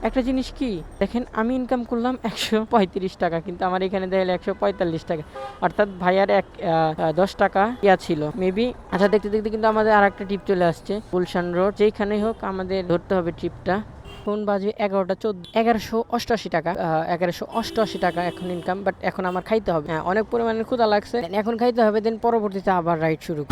একটা জিনিস কি দেখেন, আমি ইনকাম করলাম 135 টাকা, কিন্তু আমার এখানে দেখলে 145 টাকা, অর্থাৎ ভাইয়ার 10 টাকা ছিল মেবি। আচ্ছা, দেখতে দেখতে কিন্তু আমাদের আর একটা ট্রিপ চলে আসছে, গুলশান রোড। যেখানেই হোক আমাদের ধরতে হবে ট্রিপটা। ফোন বাজে 11টা 14, 1188 টাকা, 1188 টাকা এখন ইনকাম। বাট এখন আমার খাইতে হবে, অনেক পরিমাণে ক্ষুধা লাগছে, এখন খাইতে হবে, দেন পরবর্তীতে আবার রাইড শুরু।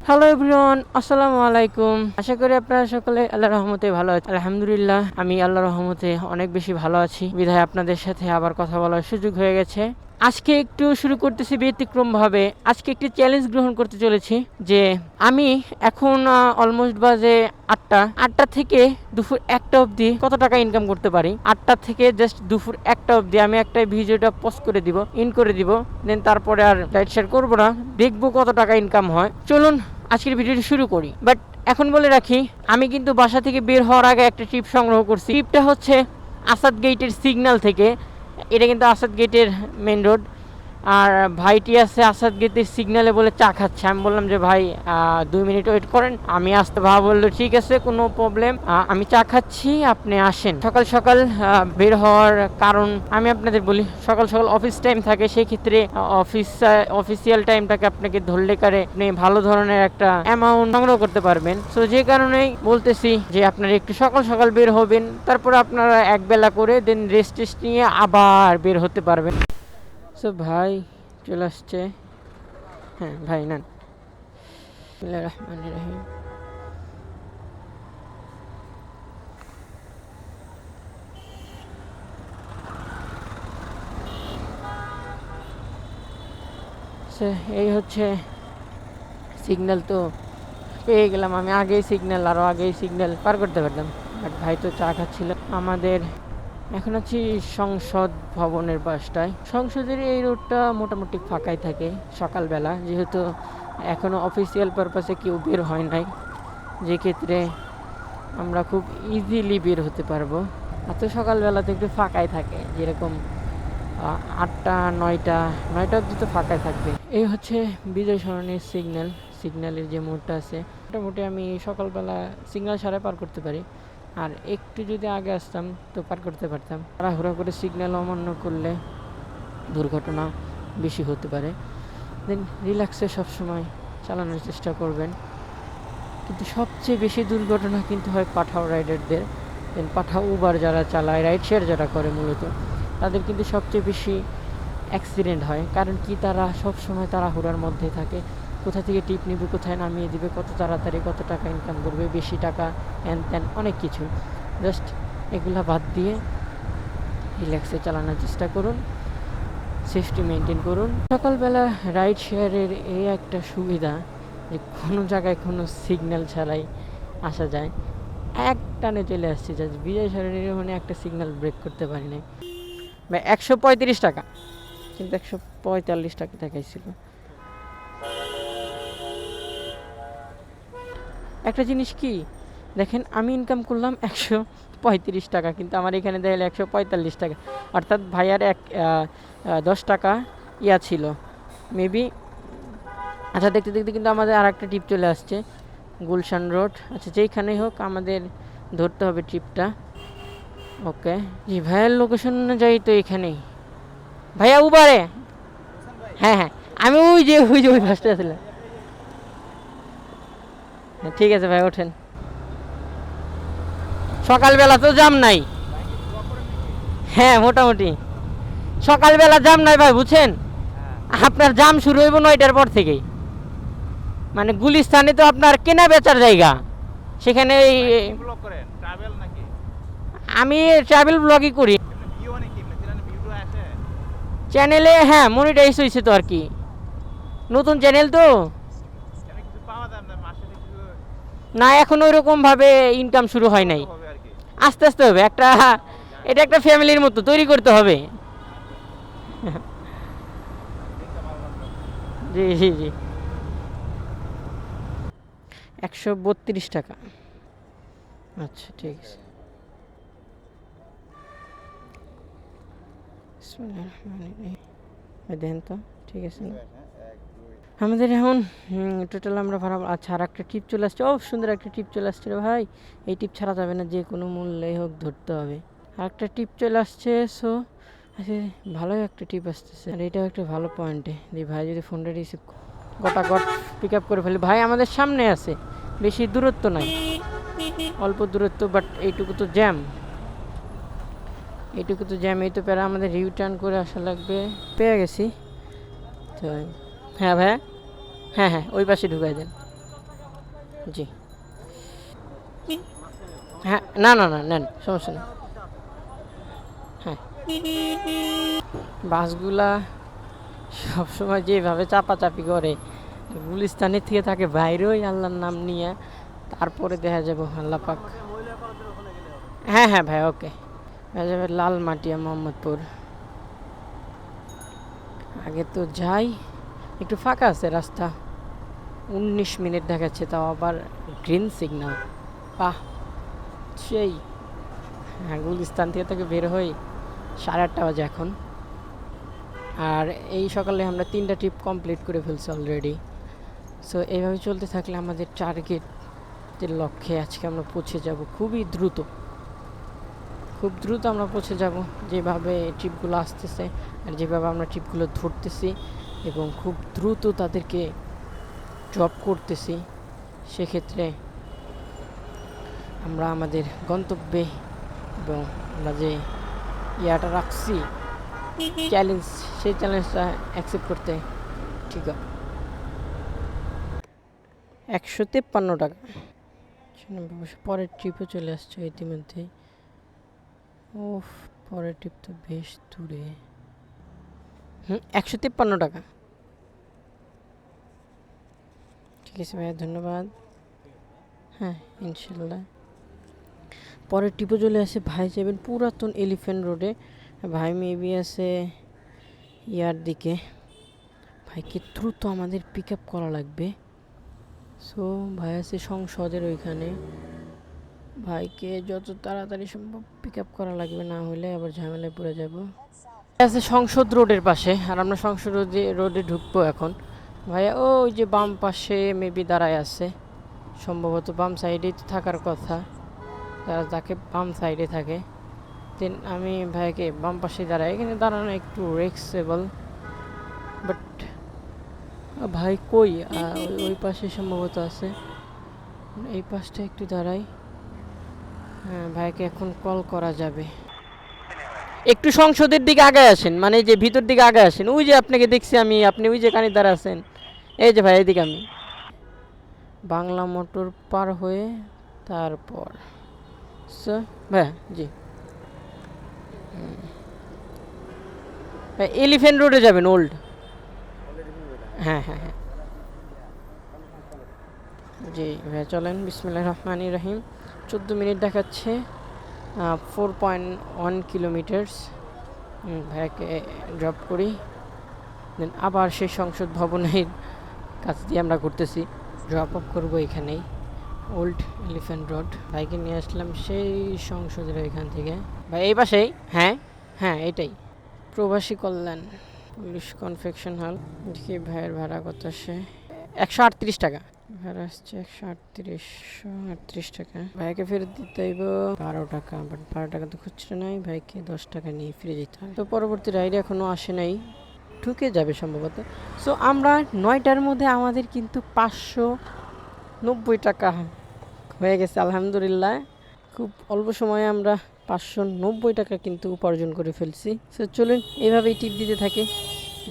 হ্যালো এভরিওয়ান, আসসালামু আলাইকুম। আশা করি আপনারা সকলে আল্লাহর রহমতে ভালো আছেন। আলহামদুলিল্লাহ, আমি আল্লাহর রহমতে অনেক বেশি ভালো আছি, বিধায় আপনাদের সাথে আবার কথা বলার সুযোগ হয়ে গেছে। আজকে একটু শুরু করতেছি ব্যতিক্রম ভাবে। আজকে একটি চ্যালেঞ্জ গ্রহণ করতে চলেছি যে আমি এখন অলমোস্ট বাজে 8টা থেকে দুপুর 1টা অবধি কত টাকা ইনকাম করতে পারি। 8টা থেকে জাস্ট দুপুর 1টা অবধি আমি একটা ভিডিওটা পোস্ট করে দিব, ইন করে দিব, দেন তারপরে আর রাইড শেয়ার করবো না, দেখবো কত টাকা ইনকাম হয়। চলুন আজকের ভিডিওটি শুরু করি। বাট এখন বলে রাখি, আমি কিন্তু বাসা থেকে বের হওয়ার আগে একটা টিপ সংগ্রহ করছি। টিপটা হচ্ছে আসাদ গেটের সিগন্যাল থেকে। এটা কিন্তু আসাদ গেটের মেন রোড, আর ভাইটি আছে আসাদ গেটের সিগন্যালে বলে চা খাচ্ছে। আমি বললাম যে ভাই 2 মিনিট ওয়েট করেন, আমি আসতে। ভাব বললো ঠিক আছে, কোনো প্রবলেম, আমি চা খাচ্ছি, আপনি আসেন। সকাল সকাল বের হওয়ার কারণ আমি আপনাদের বলি, সকাল সকাল অফিস টাইম থাকে, সেই ক্ষেত্রে অফিসিয়াল টাইমটাকে আপনাকে ধরলে কারে আপনি ভালো ধরনের একটা অ্যামাউন্ট সংগ্রহ করতে পারবেন। সো যে কারণেই বলতেছি যে আপনারা একটু সকাল সকাল বের হবেন, তারপর আপনারা একবেলা করে দেন রেস্ট টেস্ট নিয়ে আবার বের হতে পারবেন। সো ভাই চলে আসছে। হ্যাঁ ভাই নেন। বিসমিল্লাহির রহমানির রহিম। এই হচ্ছে সিগন্যাল, তো পেয়ে গেলাম আমি। আগেই সিগন্যাল, আরও আগেই সিগন্যাল পার করতে পারতাম, বাট ভাই তো চা খাচ্ছিল। আমাদের এখন আছি সংসদ ভবনের পাশটায়। সংসদের এই রোডটা মোটামুটি ফাঁকাই থাকে সকালবেলা, যেহেতু এখনও অফিসিয়াল পারপাসে কেউ বের হয় নাই, যে ক্ষেত্রে আমরা খুব ইজিলি বের হতে পারবো। এত সকালবেলাতে একটু ফাঁকাই থাকে, যেরকম 8টা 9টা অবধি তো ফাঁকাই থাকবে। এই হচ্ছে বিজয় সরণির সিগন্যাল। সিগন্যালের যে মোড়টা আছে, মোটামুটি আমি সকালবেলা সিগন্যাল ছাড়া পার করতে পারি, আর একটু যদি আগে আসতাম তো পার করতে পারতাম। তাড়াহুড়া করে সিগন্যাল অমান্য করলে দুর্ঘটনা বেশি হতে পারে। দেন রিল্যাক্সে সবসময় চালানোর চেষ্টা করবেন। কিন্তু সবচেয়ে বেশি দুর্ঘটনা কিন্তু হয় পাঠাও রাইডারদের। দেন পাঠাও উবার যারা চালায়, রাইড শেয়ার যারা করে মূলত, তাদের কিন্তু সবচেয়ে বেশি অ্যাক্সিডেন্ট হয়। কারণ কি, তারা সব সময় তাড়াহুড়ার মধ্যে থাকে, কোথা থেকে টিপ নিবে, কোথায় নামিয়ে দিবে, কত তাড়াতাড়ি কত টাকা ইনকাম করবে, বেশি টাকা, হ্যান ত্যান অনেক কিছু। জাস্ট এগুলা বাদ দিয়ে রিল্যাক্সে চালানোর চেষ্টা করুন, সেফটি মেনটেন করুন। সকালবেলা রাইড শেয়ারের এই একটা সুবিধা যে কোনো জায়গায় কোনো সিগন্যাল ছাড়াই আসা যায়। এক টানে চলে আসছে, জাস্ট বিজয় সরণির মানে একটা সিগন্যাল ব্রেক করতে পারি নাই। 135 টাকা, কিন্তু 145 টাকা দেখাইছিল। একটা জিনিস কি দেখেন, আমি ইনকাম করলাম 135 টাকা, কিন্তু আমার এখানে দেখলে 145 টাকা, অর্থাৎ ভাইয়ার 10 টাকা ছিল মেবি। আচ্ছা, দেখতে দেখতে কিন্তু আমাদের আর একটা ট্রিপ চলে আসছে, গুলশান রোড। আচ্ছা, যেইখানেই হোক আমাদের ধরতে হবে ট্রিপটা। ওকে জি, ভাইয়ার লোকেশন অনুযায়ী তো এখানেই। ভাইয়া উবারে, হ্যাঁ হ্যাঁ, আমি ওই বাসটা ছিলাম। হ্যাঁ ঠিক আছে ভাই, ওঠেন। সকালবেলা তো জাম নাই। হ্যাঁ মোটামুটি সকালবেলা জাম নাই ভাই, বুঝছেন। আপনার জাম শুরু হইব 9টার পর থেকেই। মানে গুলিস্তানে তো আপনার কেনা বেচার জায়গা, সেখানে আমি ট্রাভেল ব্লগই করি চ্যানেলে। হ্যাঁ মনিটাইজ হয়েছে তো আর কি, নতুন চ্যানেল তো। না এখন ওই রকম ভাবে ইনকাম শুরু হয় নাই, আস্তে আস্তে হবে। এটা একটা ফ্যামিলির মতো তৈরি করতে হবে। জি জি জি। 132 টাকা, আচ্ছা ঠিক আছে। দেখেন তো ঠিক আছে না? আমাদের এখন টোটাল আমরা ভাড়া আচ্ছা আর একটা ট্রিপ চলে আসছে। ও সুন্দর একটা ট্রিপ চলে আসছে রে ভাই, এই ট্রিপ ছাড়া যাবে না, যে কোনো মূল্যেই হোক ধরতে হবে। আর একটা ট্রিপ চলে আসছে, সো আচ্ছা ভালোই একটা ট্রিপ আসতেছে। আর এটাও একটা ভালো পয়েন্টে যে ভাই যদি ফোনটা রিসিভ গোটা গট পিক আপ করে ফেলি। ভাই আমাদের সামনে আছে, বেশি দূরত্ব নাই, অল্প দূরত্ব, বাট এইটুকু তো জ্যাম, এইটুকু তো জ্যাম, এই তো প্যারা, আমাদের রিটার্ন করে আসা লাগবে। পেয়ে গেছি তো। হ্যাঁ ভাইয়া, হ্যাঁ হ্যাঁ ওই পাশে ঢুকাই দেন। জি হ্যাঁ, না না না নেন, সমস্যা নেই। হ্যাঁ বাসগুলা সবসময় যেভাবে চাপাচাপি করে, গুলিস্তানের থেকে থাকে বাইরেই আল্লাহর নাম নিয়ে, তারপরে দেখা যাবো আল্লাহ পাক। হ্যাঁ হ্যাঁ ভাই ওকে, দেখা যাবে লালমাটিয়া মোহাম্মদপুর। আগে তো যাই, একটু ফাঁকা আছে রাস্তা, 19 মিনিট দেখাচ্ছে, তাও আবার গ্রিন সিগন্যাল। বাহ সেই, হ্যাঁ গুলিস্তান থেকে বের হই 8:30 বাজে এখন। আর এই সকালে আমরা 3টা ট্রিপ কমপ্লিট করে ফেলছি অলরেডি। সো এইভাবে চলতে থাকলে আমাদের টার্গেটের লক্ষ্যে আজকে আমরা পৌঁছে যাব খুবই দ্রুত, খুব দ্রুত আমরা পৌঁছে যাব, যেভাবে ট্রিপগুলো আসতেছে আর যেভাবে আমরা ট্রিপগুলো ধরতেছি এবং খুব দ্রুত তাদেরকে ড্রপ করতেছি। সেক্ষেত্রে আমরা আমাদের গন্তব্যে এবং আমরা যে ইয়াটা রাখছি চ্যালেঞ্জ, সেই চ্যালেঞ্জটা অ্যাকসেপ্ট করতে ঠিক আছে। 153 টাকা। পরের ট্রিপে চলে আসছে ইতিমধ্যেই। ও পরের ট্রিপ তো বেশ দূরে। 153 টাকা। ঠিক আছে ভাইয়া, ধন্যবাদ। হ্যাঁ ইনশাল্লাহ। পরের ট্রিপে চলে আসে, ভাই যাবেন পুরাতন এলিফ্যান্ট রোডে, ভাই মেবি আছে ইয়ার দিকে। ভাইকে দ্রুত আমাদের পিক আপ করা লাগবে। সো ভাই আছে সংসদের ওইখানে, ভাইকে যত তাড়াতাড়ি সম্ভব পিক আপ করা লাগবে, না হলে আবার ঝামেলায় পড়ে যাব। আছে সংসদ রোডের পাশে, আর আমরা সংসদ রোডে ঢুকবো এখন। ভাইয়া ওই যে বাম পাশে মেবি দাঁড়ায় আছে, সম্ভবত বাম সাইডেই তো থাকার কথা, যারা যাকে বাম সাইডে থাকে। দেন আমি ভাইকে বাম পাশে দাঁড়াই, এখানে দাঁড়ানো একটু রিস্কেবল, বাট ভাই কই ওই পাশে সম্ভবত আছে, এই পাশটা একটু দাঁড়াই। হ্যাঁ ভাইকে এখন কল করা যাবে। একটু সংসদের দিকে আগে আসেন, মানে যে ভিতর দিকে আগে আসেন, ওই যে আপনাকে দেখছি আমি, আপনি ওই যে কানে দাঁড়া আছেন, এই যে ভাই এইদিকে আমি। বাংলা মোটর পার হয়ে তারপর ভাই জি এলিফ্যান্ট রোডে যাবেন, ওল্ড। হ্যাঁ হ্যাঁ হ্যাঁ জি ভাই চলেন, বিসমিল্লাহির রহমানির রহিম। 14 মিনিট দেখাচ্ছে, 4.1 কিলোমিটার্স। ভাইয়াকে ড্রপ করি, দেন আবার সেই সংসদ ভবনের কাছ দিয়ে আমরা ঘুরতেছি, ড্রপ আপ করবো এখানেই, ওল্ড এলিফ্যান্ট রোড। ভাইকে নিয়ে আসলাম সেই সংসদের এখান থেকে, ভাই এই পাশেই। হ্যাঁ হ্যাঁ এটাই, প্রবাসী কল্যাণ পুলিশ কনফেকশন হল। দেখি ভাইয়ের ভাড়া কত আসে, 138 টাকা ভাড়া আসছে, 138 টাকা। ভাইকে ফেরত দিতে হইব 12 টাকা, বাট 12 টাকা তো খুচরা নাই, ভাইকে 10 টাকা নিয়ে ফিরে যেতে হয়। তো পরবর্তী রাইড এখনও আসে নাই, ঢুকে যাবে সম্ভবত। সো আমরা 9টার মধ্যে আমাদের কিন্তু 590 টাকা হয়ে গেছে আলহামদুলিল্লাহ। খুব অল্প সময়ে আমরা 590 টাকা কিন্তু উপার্জন করে ফেলছি। সো চলুন এইভাবেই টিপ দিতে থাকি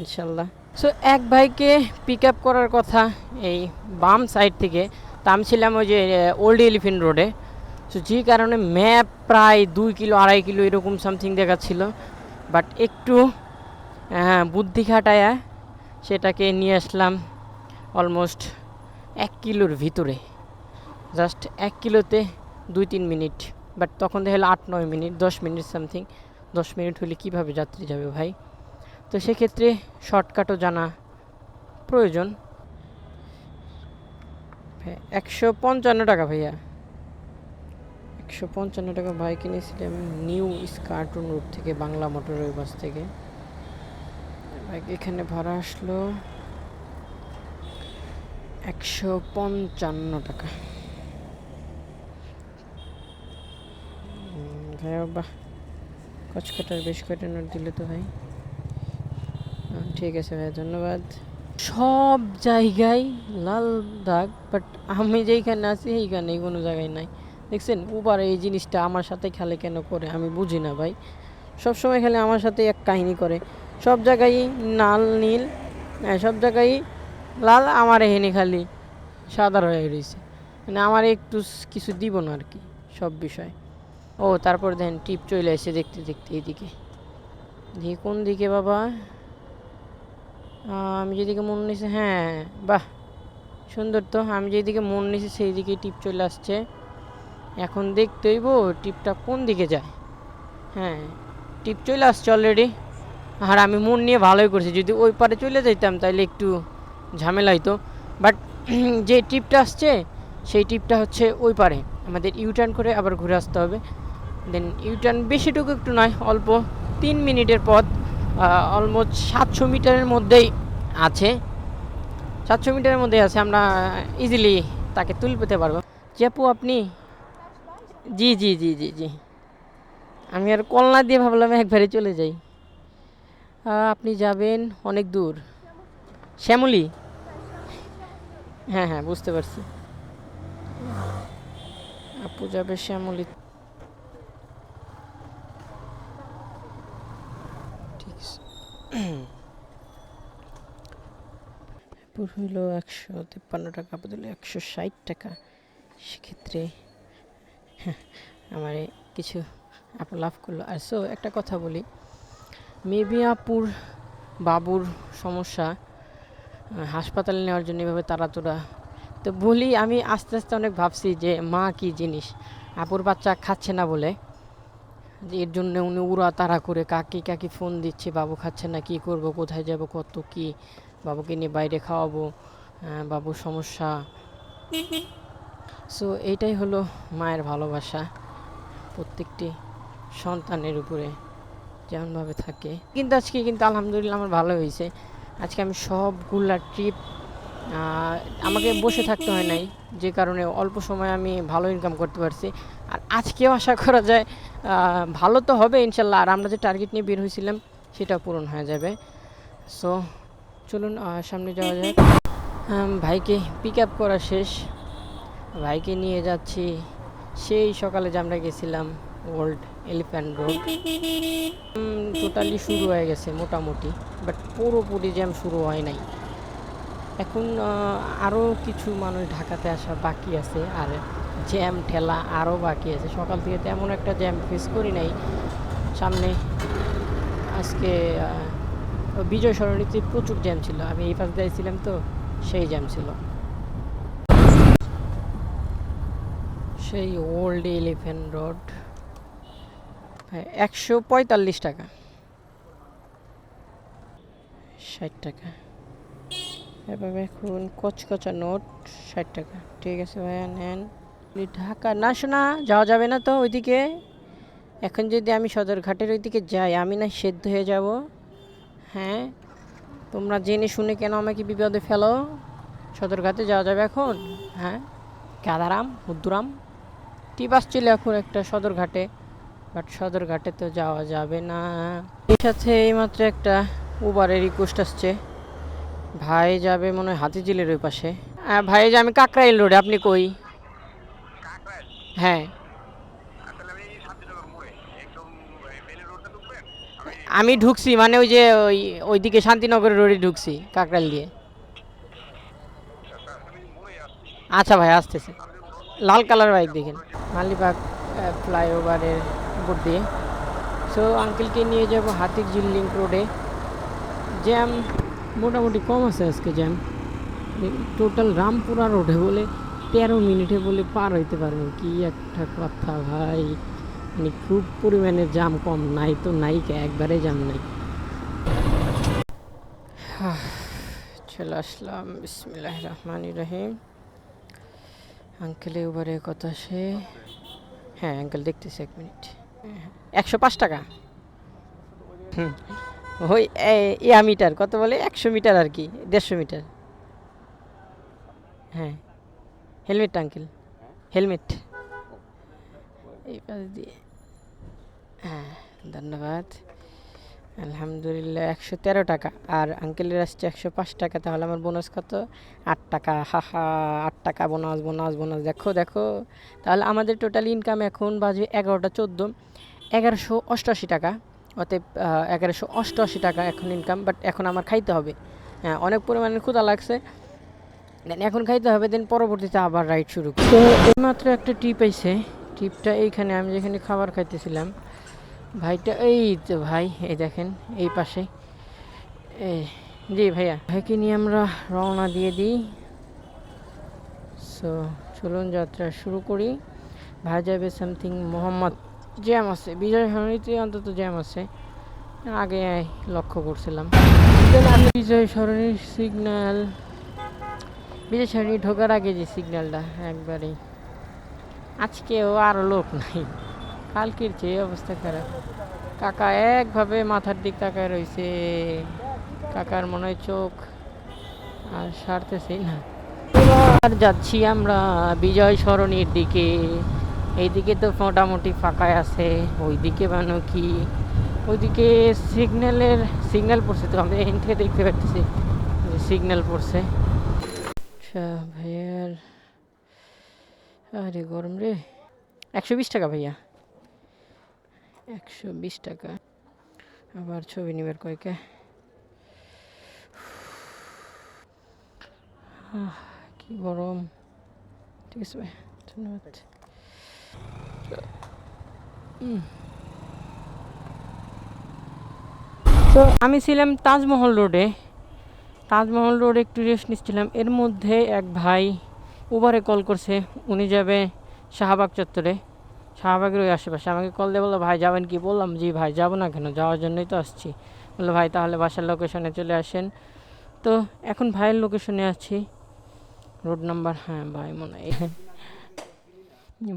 ইনশাল্লাহ। সো এক ভাইকে পিক আপ করার কথা এই বাম সাইড থেকে, তা আমি ছিলাম ওই যে ওল্ড এলিফ্যান্ট রোডে। সো যে কারণে ম্যাপ প্রায় 2 কিলো 2.5 কিলো এরকম সামথিং দেখাচ্ছিল, বাট একটু বুদ্ধি খাটায়া সেটাকে নিয়ে আসলাম অলমোস্ট 1 কিলোর ভিতরে, জাস্ট 1 কিলোতে 2-3 মিনিট, বাট তখন দেখা হলো 8-9 মিনিট, 10 মিনিট সামথিং। 10 মিনিট হলে কীভাবে যাত্রী যাবে ভাই? তো সেক্ষেত্রে শর্টকাটও জানা প্রয়োজন। 155 টাকা ভাইয়া, 155 টাকা ভাই কিনেছিলাম নিউ স্কার্টন রোড থেকে, বাংলা মোটরের বাস থেকে। এখানে ভাড়া আসলো 155 টাকা। ভাই বাহ, কচকাটার বেশ কয়টা নোট দিলে তো ভাই। ঠিক আছে ভাই, ধন্যবাদ। সব জায়গায় লাল দাগ, বাট আমি যেইখানে আছি এইখানে কোনো জায়গায় নাই। দেখছেন, উবার এই জিনিসটা আমার সাথে খেলে কেন করে আমি বুঝি না ভাই। সব সময় খেলে আমার সাথে এক কাহিনী করে। সব জায়গায় লাল নীল, হ্যাঁ সব জায়গায় লাল, আমার এখানে খালি সাদা হয়ে রয়েছে। মানে আমার একটু কিছু দিব না আর কি সব বিষয়। ও তারপর দেখেন টিপ চলে এসে দেখতে দেখতে এইদিকে। দেখি কোন দিকে বাবা, আমি যেদিকে মন নিছি, হ্যাঁ বাহ সুন্দর তো, আমি যেদিকে মন নিছি সেই দিকে টিপ চলে আসছে। এখন দেখতে হইব টিপটা কোন দিকে যায়। হ্যাঁ টিপ চলে আসছে অলরেডি। আর আমি মন নিয়ে ভালোই করছি, যদি ওই পারে চলে যাইতাম তাহলে একটু ঝামেলা হইতো। বাট যে টিপটা আসছে সেই টিপটা হচ্ছে ওই পারে, আমাদের ইউটার্ন করে আবার ঘুরে আসতে হবে। দেন ইউটার্ন বেশিটুকু একটু নয়, অল্প 3 মিনিটের পথ। অলমোস্ট 700 মিটারের মধ্যেই আছে, 700 মিটারের মধ্যে আছে। আমরা ইজিলি তাকে তুলতে পারবো। জি আপু আপনি, জি জি জি জি জি, আমি আর কল না দিয়ে ভাবলাম একবারে চলে যাই। আপনি যাবেন অনেক দূর? শ্যামলী, হ্যাঁ হ্যাঁ বুঝতে পারছি। আপু যাবে শ্যামলী, ঠিক আছে। আপুর হইল 153 টাকা, বদলে 160 টাকা। সেক্ষেত্রে আমার কিছু আপু লাভ করলো। আর সো একটা কথা বলি, মেবি আপুর বাবুর সমস্যা, হাসপাতালে নেওয়ার জন্য এভাবে তাড়াতাড়া। তো বলি আমি আস্তে আস্তে অনেক ভাবছি যে মা কি জিনিস, আপুর বাচ্চা খাচ্ছে না বলে যে এর জন্য উনি উড়া তাড়া করে কাকি কাকি ফোন দিচ্ছে, বাবু খাচ্ছে না, কি করব, কোথায় যাব, কত কি, বাবুকে নিয়ে বাইরে খাওয়াবো, বাবুর সমস্যা। সো এইটাই হলো মায়ের ভালোবাসা প্রত্যেকটি সন্তানের উপরে যেমনভাবে থাকে। কিন্তু আজকে কিন্তু আলহামদুলিল্লাহ আমার ভালো হয়েছে। আজকে আমি সবগুলা ট্রিপ, আমাকে বসে থাকতে হয় নাই, যে কারণে অল্প সময় আমি ভালো ইনকাম করতে পারছি। আর আজকেও আশা করা যায় ভালো তো হবে ইনশাল্লাহ। আর আমরা যে টার্গেট নিয়ে বের হয়েছিলাম সেটা পূরণ হয়ে যাবে। সো চলুন সামনে যাওয়া যাক। ভাইকে পিক আপ করা শেষ, ভাইকে নিয়ে যাচ্ছি সেই সকালে যে আমরা গেছিলাম ওল্ড এলিফ্যান্ট রোড। টোটালি শুরু হয়ে গেছে মোটামুটি, বাট পুরোপুরি জ্যাম শুরু হয় নাই। এখন আরও কিছু মানুষ ঢাকাতে আসা বাকি আছে, আর জ্যাম ঠেলা আরও বাকি আছে। সকাল থেকে তেমন একটা জ্যাম ফেস করি নাই। সামনে আজকে বিজয় সরণিতে প্রচুর জ্যাম ছিল, আমি এই পাশ দিয়ে ছিলাম তো, সেই জ্যাম ছিল। সেই ওল্ড এলিফ্যান্ট রোড। 145 টাকা, 60 টাকা। এভাবে এখন কচকচা নোট 60 টাকা। ঠিক আছে ভাইয়া নেন। ঢাকা না শোনা যাওয়া যাবে না তো ওইদিকে। এখন যদি আমি সদরঘাটের ওইদিকে যাই আমি না সেদ্ধ হয়ে যাব। হ্যাঁ তোমরা জেনে শুনে কেন আমাকে বিপদে ফেলো। সদরঘাটে যাওয়া যাবে এখন? হ্যাঁ গাদারাম হুদ্দুরাম টিপ আসছিল এখন একটা সদরঘাটে, বাট সদরঘাটে তো যাওয়া যাবে না। এর সাথে এইমাত্র একটা উবারের রিকোয়েস্ট আসছে, ভাই যাবে মনে হয় হাতিঝিলের ওই পাশে। ভাই যে আমি কাকরাইল রোডে, আপনি কই? হ্যাঁ আমি ঢুকছি, মানে ওই যে ওইদিকে শান্তিনগরের রোডে ঢুকছি কাকরাইল দিয়ে। আচ্ছা ভাই আসতেছে। লাল কালার বাইক দেখেন, মালিবাগ ফ্লাইওভারের উপর দিয়ে। সো আঙ্কেলকে নিয়ে যাব হাতিরঝিল লিঙ্ক রোডে। জ্যাম মোটামুটি কম আছে আজকে জ্যাম। টোটাল রামপুরা রোডে বলে 13 মিনিটে বলে পার হইতে পারবেন, কি একটা কথা ভাই। মানে খুব পরিমাণে জ্যাম কম, নাই তো নাই, একবারে জ্যাম নাই। চলে আসলাম, বিসমিল্লাহ রহমান রহিম। আঙ্কেল এবারে কত আসে? হ্যাঁ আঙ্কেল দেখতেছি, 1 মিনিট। 105 টাকা। ওই ইয়া মিটার কত বলে, 100 মিটার আর কি, 150 মিটার। হ্যাঁ হেলমেট আঙ্কেল, হেলমেট এই পাশ দিয়ে। হ্যাঁ ধন্যবাদ। আলহামদুলিল্লাহ 113 টাকা, আর আঙ্কেলের আসছে 105 টাকা। তাহলে আমার বোনাস কত? 8 টাকা। হা 8 টাকা বোনাস, বোনাস, বোনাস। দেখো দেখো, তাহলে আমাদের টোটাল ইনকাম এখন বাজে 11টা 14, 1188 টাকা। অতএব 1188 টাকা এখন ইনকাম। বাট এখন আমার খাইতে হবে, হ্যাঁ অনেক পরিমাণে ক্ষুধা লাগছে, দেন এখন খাইতে হবে, দেন পরবর্তীতে আবার রাইড শুরু করি। তো এইমাত্র একটা ট্রিপ আইছে, ট্রিপটা এইখানে আমি যেখানে খাবার খাইতেছিলাম, ভাইটা এই তো ভাই, এই দেখেন এই পাশে। এই জি ভাইয়া, ভাইকে নিয়ে আমরা রওনা দিয়ে দিই। সো চলুন যাত্রা শুরু করি। ভাই যাবে সামথিং মোহাম্মদ, জ্যাম আছে বিজয় সরণিতে, অন্তত জ্যাম আছে, আগে লক্ষ্য করছিলাম। আমি বিজয় সরণির সিগন্যাল, বিজয় সরণি ঢোকার আগে যে সিগন্যালটা একবারেই, আজকেও আরও লোক নাই, কালকের চেয়ে অবস্থা খারাপ। কাকা একভাবে মাথার দিক তাকায় রয়েছে, কাকার মনে হয় চোখ আর সারতেছেই না। এবার যাচ্ছি আমরা বিজয় সরণির দিকে। এইদিকে তো মোটামুটি ফাঁকায় আছে, ওইদিকে বানো কি, ওইদিকে সিগন্যাল পড়ছে, তো আমি এখান থেকে দেখতে পাচ্ছি সিগন্যাল পড়ছে। আচ্ছা ভাইয়ার, আরে গরম রে। 120 টাকা ভাইয়া, 120 টাকা। আবার ছবি নিবার কয়েকে, কি গরম। ঠিক আছে ভাই, ধন্যবাদ। তো আমি ছিলাম তাজমহল রোডে, তাজমহল রোডে একটু রেস্ট নিচ্ছিলাম। এর মধ্যে এক ভাই উবারে কল করছে, উনি যাবে শাহবাগ চত্বরে, শাহবাগের ওই আশেপাশে। আমাকে কল দিয়ে বললো ভাই যাবেন কি? বললাম জি ভাই, যাবো না কেন, যাওয়ার জন্যই তো আসছি। বললো ভাই তাহলে বাসার লোকেশনে চলে আসেন। তো এখন ভাইয়ের লোকেশনে আছি, রোড নাম্বার, হ্যাঁ ভাই মনে হয়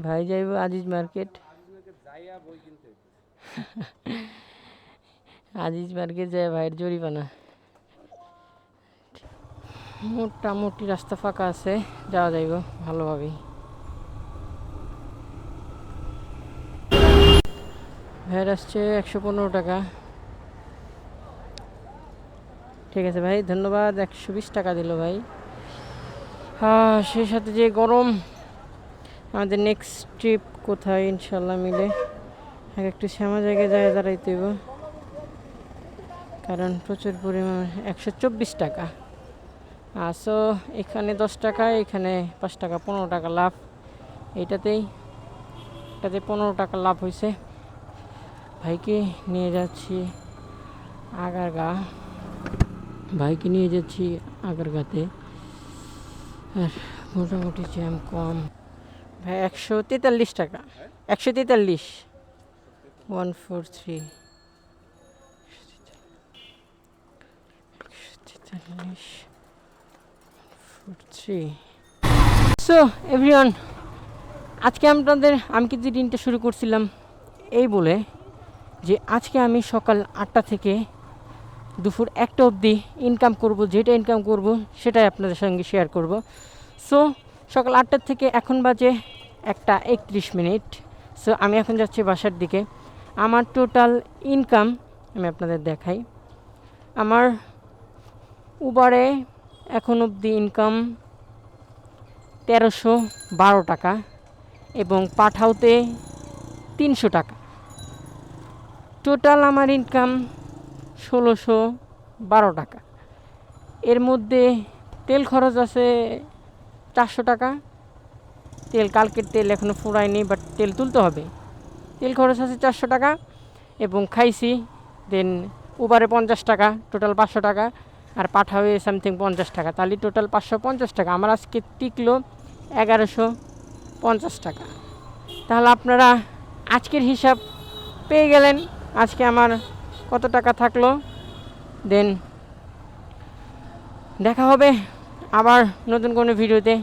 ভাই যাইব আজিজ মার্কেট। আজিজ মার্কেট যায় ভাইয়ের জরিমানা। মোটামুটি রাস্তা ফাঁকা আছে, যাওয়া যাইব ভালোভাবেই। ভাইয়ের আসছে 115 টাকা। ঠিক আছে ভাই, ধন্যবাদ। 120 টাকা দিল ভাই। হ্যাঁ সেই সাথে যে গরম। আমাদের নেক্সট ট্রিপ কোথায় ইনশাল্লাহ মিলে এক একটু শ্যামা জায়গায় যায় দাঁড়াইতে হইব, কারণ প্রচুর পরিমাণ। 124 টাকা। সো এখানে 10 টাকা, এখানে 5 টাকা, 15 টাকা লাভ। এটাতে 15 টাকা লাভ হয়েছে। ভাইকে নিয়ে যাচ্ছি আগারগা, ভাইকে নিয়ে যাচ্ছি আগারগাতে, আর মোটামুটি জ্যাম কম। ভাই 143 টাকা, 143, 143, 143। সো এভরিওয়ান, আজকে আমি কিন্তু দিনটা শুরু করছিলাম এই বলে যে আজকে আমি সকাল 8টা থেকে দুপুর 1টা অবধি ইনকাম করব, যেটা ইনকাম করব সেটাই আপনাদের সঙ্গে শেয়ার করব। সো সকাল 8টা থেকে এখন বাজে 1টা 31 মিনিট। সো আমি এখন যাচ্ছি বাসার দিকে। আমার টোটাল ইনকাম আমি আপনাদের দেখাই। আমার উবারে এখন অবধি ইনকাম 1312 টাকা, এবং পাঠাওতে 300 টাকা। টোটাল আমার ইনকাম 1612 টাকা। এর মধ্যে তেল খরচ আছে 400 টাকা। তেল কালকের তেল এখনও ফুরায়নি, বাট তেল তুলতে হবে। তেল খরচ আছে 400 টাকা, এবং খাইছি দেন উবারে 50 টাকা, টোটাল 500 টাকা, আর পাঠাবে সামথিং 50 টাকা। তাহলে টোটাল 550 টাকা। আমার আজকে টিকলো 1150 টাকা। তাহলে আপনারা আজকের হিসাব পেয়ে গেলেন, আজকে আমার কত টাকা থাকলো। দেন দেখা হবে আবার নতুন কোনো ভিডিওতে।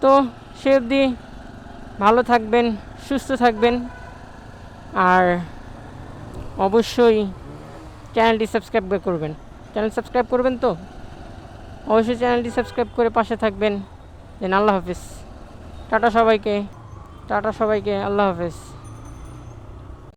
তো সে অবধি ভালো থাকবেন, সুস্থ থাকবেন, আর অবশ্যই চ্যানেলটি সাবস্ক্রাইব করবেন। চ্যানেল সাবস্ক্রাইব করবেন তো অবশ্যই চ্যানেলটি সাবস্ক্রাইব করে পাশে থাকবেন। দেন আল্লাহ হাফেজ। টাটা সবাইকে, টাটা সবাইকে, আল্লাহ হাফেজ।